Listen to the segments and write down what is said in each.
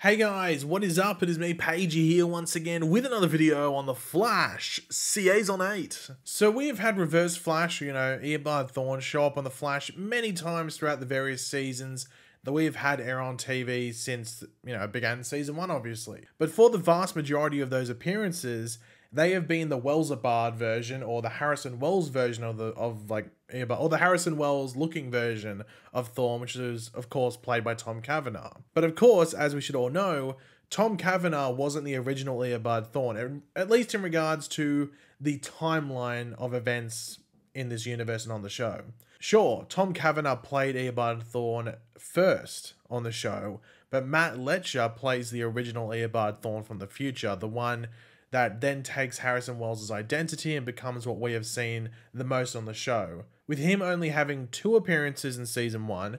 Hey guys, what is up? It is me, Pagey, here once again with another video on The Flash, Season 8. So we have had Reverse Flash, Eobard Thawne show up on The Flash many times throughout the various seasons that we have had air on TV since, it began Season 1, obviously. But for the vast majority of those appearances, they have been the Eobard version or the Harrison Wells version of Eobard, or the Harrison Wells looking version of Thawne, which is of course played by Tom Cavanagh. But of course, as we should all know, Tom Cavanagh wasn't the original Eobard Thawne, at least in regards to the timeline of events in this universe and on the show. Sure, Tom Cavanagh played Eobard Thawne first on the show, but Matt Letscher plays the original Eobard Thawne from the future, the one that then takes Harrison Wells' identity and becomes what we have seen the most on the show, with him only having 2 appearances in Season 1,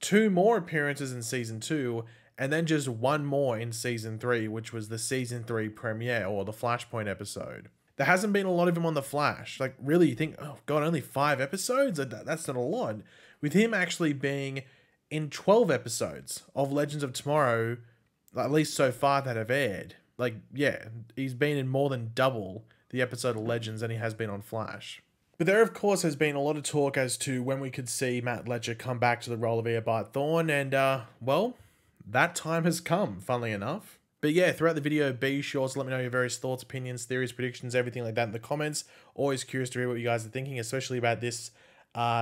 2 more appearances in Season 2, and then just 1 more in Season 3, which was the Season 3 premiere, or the Flashpoint episode. There hasn't been a lot of him on The Flash. Like, really, you think, oh god, only 5 episodes? That's not a lot. With him actually being in 12 episodes of Legends of Tomorrow, at least so far, that have aired. Like, yeah, he's been in more than double the episode of Legends than he has been on Flash. But there, of course, has been a lot of talk as to when we could see Matt Letscher come back to the role of Eobard Thawne, and, well, that time has come, funnily enough. But yeah, throughout the video, be sure to let me know your various thoughts, opinions, theories, predictions, everything like that in the comments. Always curious to hear what you guys are thinking, especially about this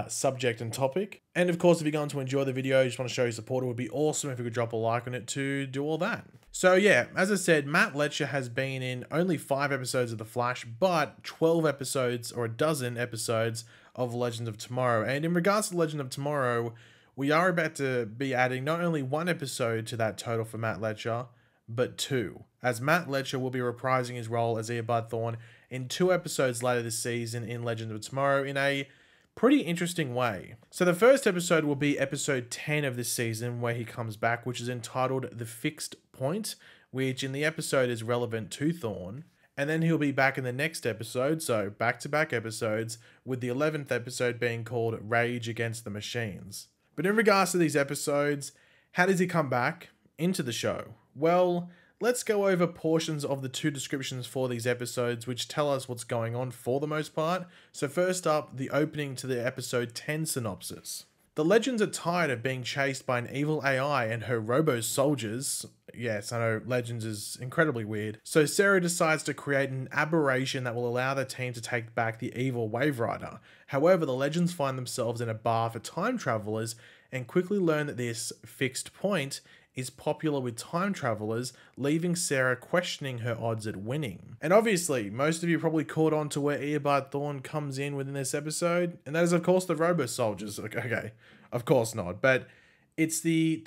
subject and topic. And of course, if you're going to enjoy the video, you just want to show your support, it would be awesome if you could drop a like on it to do all that. So yeah, as I said, Matt Letscher has been in only 5 episodes of The Flash, but 12 episodes or a dozen episodes of Legends of Tomorrow. And in regards to Legend of Tomorrow, we are about to be adding not only 1 episode to that total for Matt Letscher, but 2, as Matt Letscher will be reprising his role as Eobard Thawne in 2 episodes later this season in Legends of Tomorrow in a pretty interesting way. So the first episode will be episode 10 of this season, where he comes back, which is entitled The Fixed Point, which in the episode is relevant to Thawne. And then he'll be back in the next episode, so back-to-back episodes, with the 11th episode being called Rage Against the Machines. But in regards to these episodes, how does he come back into the show? Well, let's go over portions of the 2 descriptions for these episodes, which tell us what's going on for the most part. So first up, the opening to the episode 10 synopsis. The Legends are tired of being chased by an evil AI and her robo-soldiers. Yes, I know, Legends is incredibly weird. So Sarah decides to create an aberration that will allow the team to take back the evil Wave Rider. However, the Legends find themselves in a bar for time travelers and quickly learn that this fixed point is popular with time travelers, leaving Sarah questioning her odds at winning. And obviously, most of you probably caught on to where Eobard Thawne comes in within this episode, and that is of course the Robo Soldiers. Okay, of course not, but it's the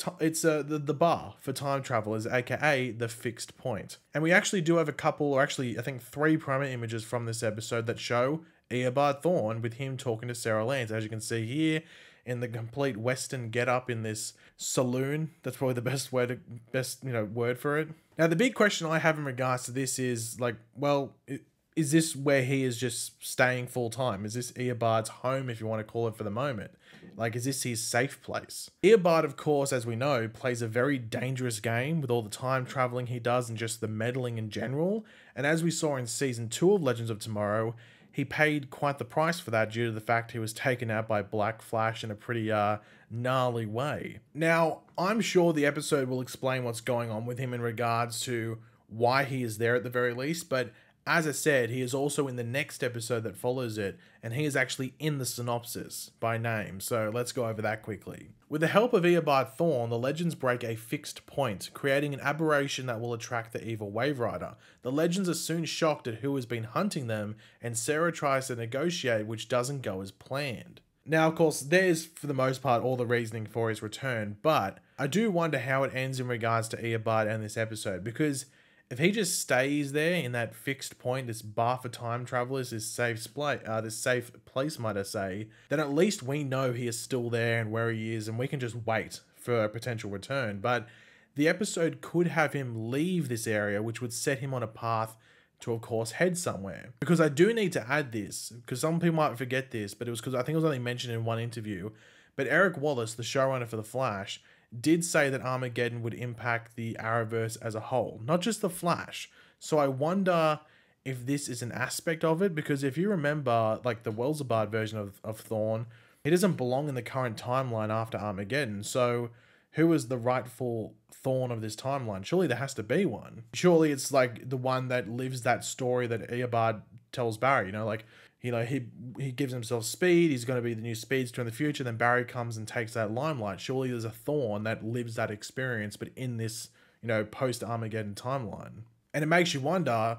bar for time travelers, aka the Fixed Point. And we actually do have a couple, or actually I think 3 promo images from this episode that show Eobard Thawne with him talking to Sarah Lance, as you can see here, in the complete Western get-up in this saloon. That's probably the best word for it. Now, the big question I have in regards to this is, like, well, is this where he is just staying full-time? Is this Eobard's home, if you want to call it, for the moment? Like, is this his safe place? Eobard, of course, as we know, plays a very dangerous game with all the time traveling he does and just the meddling in general. And as we saw in Season 2 of Legends of Tomorrow, he paid quite the price for that due to the fact he was taken out by Black Flash in a pretty gnarly way. Now, I'm sure the episode will explain what's going on with him in regards to why he is there at the very least, but as I said, he is also in the next episode that follows it, and he is actually in the synopsis by name, so let's go over that quickly. With the help of Eobard Thawne, the Legends break a fixed point, creating an aberration that will attract the evil Wave Rider. The Legends are soon shocked at who has been hunting them, and Sarah tries to negotiate, which doesn't go as planned. Now, of course, there's, for the most part, all the reasoning for his return, but I do wonder how it ends in regards to Eobard and this episode, because if he just stays there in that fixed point, this bar for time travelers, this safe place, might I say, then at least we know he is still there and where he is, and we can just wait for a potential return. But the episode could have him leave this area, which would set him on a path to, of course, head somewhere. Because I do need to add this, because some people might forget this, but it was because I think it was only mentioned in one interview, but Eric Wallace, the showrunner for The Flash, did say that Armageddon would impact the Arrowverse as a whole, not just the Flash. So I wonder if this is an aspect of it, because if you remember, like the Eobard version of Thawne, he doesn't belong in the current timeline after Armageddon. So who is the rightful Thawne of this timeline? Surely there has to be one. Surely it's like the one that lives that story that Eobard tells Barry, you know, like, you know, he gives himself speed, he's going to be the new speedster in the future, then Barry comes and takes that limelight. Surely there's a Thawne that lives that experience, but in this, you know, post-Armageddon timeline. And it makes you wonder,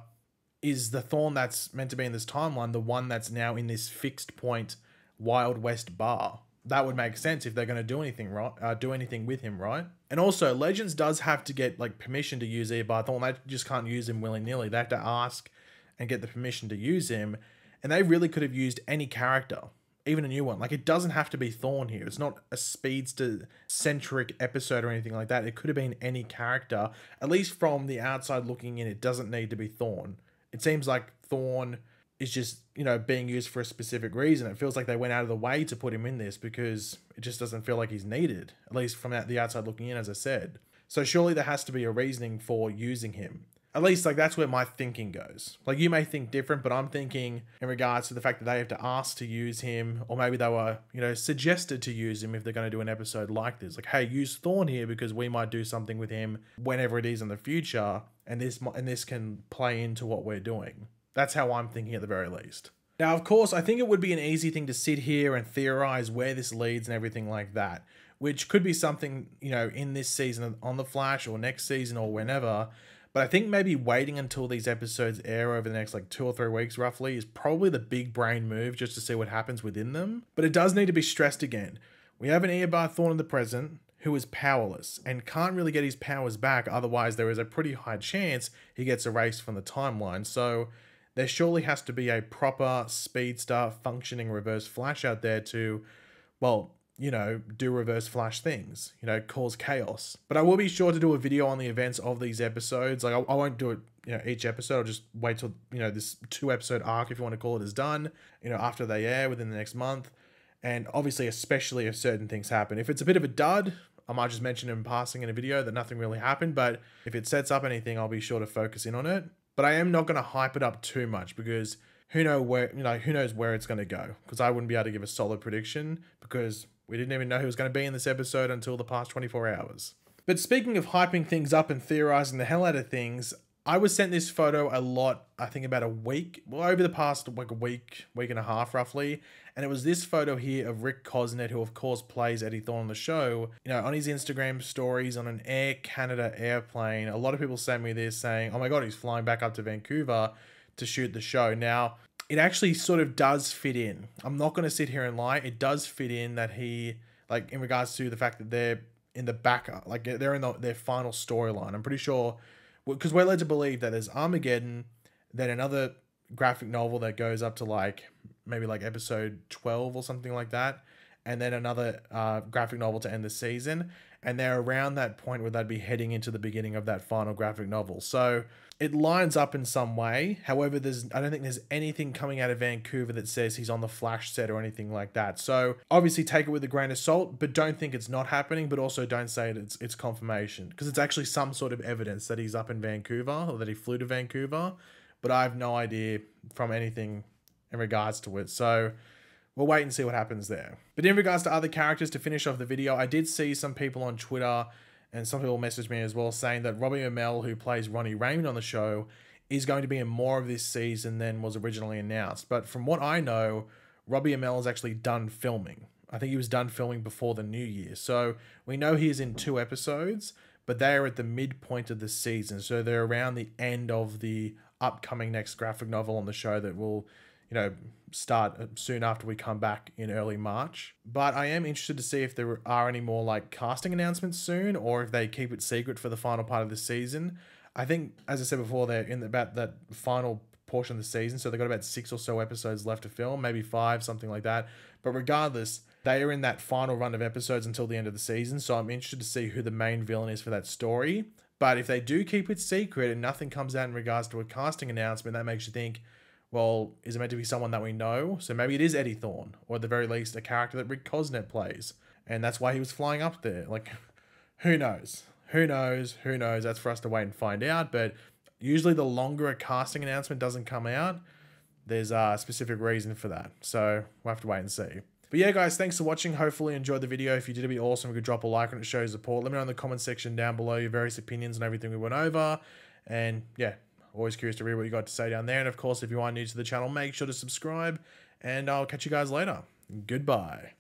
is the Thawne that's meant to be in this timeline the one that's now in this fixed point Wild West bar? That would make sense if they're going to do anything, right? Do anything with him, right? And also, Legends does have to get like permission to use Eobard Thawne. They just can't use him willy-nilly. They have to ask and get the permission to use him. And they really could have used any character, even a new one. Like, it doesn't have to be Thawne here. It's not a speedster-centric episode or anything like that. It could have been any character. At least from the outside looking in, it doesn't need to be Thawne. It seems like Thawne is just, you know, being used for a specific reason. It feels like they went out of the way to put him in this because it just doesn't feel like he's needed, at least from the outside looking in, as I said. So surely there has to be a reasoning for using him. At least, like, that's where my thinking goes. Like, you may think different, but I'm thinking in regards to the fact that they have to ask to use him, or maybe they were, you know, suggested to use him if they're going to do an episode like this. Like, hey, use Thawne here because we might do something with him whenever it is in the future, and this can play into what we're doing. That's how I'm thinking at the very least. Now, of course, I think it would be an easy thing to sit here and theorize where this leads and everything like that, which could be something, you know, in this season on The Flash or next season or whenever. But I think maybe waiting until these episodes air over the next like 2 or 3 weeks roughly is probably the big brain move, just to see what happens within them. But it does need to be stressed again. We have an Eobard Thawne in the present who is powerless and can't really get his powers back. Otherwise, there is a pretty high chance he gets erased from the timeline. So there surely has to be a proper speedster functioning Reverse Flash out there to, well, you know, do Reverse Flash things, you know, cause chaos. But I will be sure to do a video on the events of these episodes. Like, I won't do it, you know, each episode. I'll just wait till, you know, this 2-episode arc, if you want to call it, is done, you know, after they air within the next month. And obviously, especially if certain things happen. If it's a bit of a dud, I might just mention in passing in a video that nothing really happened. But if it sets up anything, I'll be sure to focus in on it. But I am not going to hype it up too much because who knows where it's going to go. Because I wouldn't be able to give a solid prediction because we didn't even know who was going to be in this episode until the past 24 hours. But speaking of hyping things up and theorizing the hell out of things, I was sent this photo a lot, I think about a week, well, over the past like a week and a half roughly. And it was this photo here of Rick Cosnet, who of course plays Eddie Thawne on the show. You know, on his Instagram stories on an Air Canada airplane, a lot of people sent me this saying, oh my God, he's flying back up to Vancouver to shoot the show. Now, it actually sort of does fit in. I'm not going to sit here and lie. It does fit in that he, like, in regards to the fact that they're in the back, like, they're in their final storyline. I'm pretty sure, because we're led to believe that there's Armageddon, then another graphic novel that goes up to, like, maybe, like, episode 12 or something like that, and then another graphic novel to end the season, and they're around that point where they'd be heading into the beginning of that final graphic novel. So it lines up in some way. However, I don't think there's anything coming out of Vancouver that says he's on the Flash set or anything like that. So obviously take it with a grain of salt, but don't think it's not happening, but also don't say it's confirmation, because it's actually some sort of evidence that he's up in Vancouver or that he flew to Vancouver, but I have no idea from anything in regards to it. So we'll wait and see what happens there. But in regards to other characters, to finish off the video, I did see some people on Twitter and some people messaged me as well saying that Robbie Amell, who plays Ronnie Raymond on the show, is going to be in more of this season than was originally announced. But from what I know, Robbie Amell is actually done filming. I think he was done filming before the new year. So we know he is in 2 episodes, but they are at the midpoint of the season. So they're around the end of the upcoming next graphic novel on the show that will, you know, start soon after we come back in early March. But I am interested to see if there are any more like casting announcements soon, or if they keep it secret for the final part of the season. I think, as I said before, they're in about that final portion of the season, so they've got about 6 or so episodes left to film, maybe 5, something like that. But regardless, they are in that final run of episodes until the end of the season, so I'm interested to see who the main villain is for that story. But if they do keep it secret and nothing comes out in regards to a casting announcement, that makes you think, well, is it meant to be someone that we know? So maybe it is Eddie Thawne, or at the very least, a character that Rick Cosnet plays. And that's why he was flying up there. Like, Who knows? Who knows? Who knows? That's for us to wait and find out. But usually the longer a casting announcement doesn't come out, there's a specific reason for that. So we'll have to wait and see. But yeah, guys, thanks for watching. Hopefully you enjoyed the video. If you did, it'd be awesome if you could drop a like on it, show your support. Let me know in the comment section down below your various opinions and everything we went over. And yeah, always curious to read what you got to say down there. And of course, if you are new to the channel, make sure to subscribe. And I'll catch you guys later. Goodbye.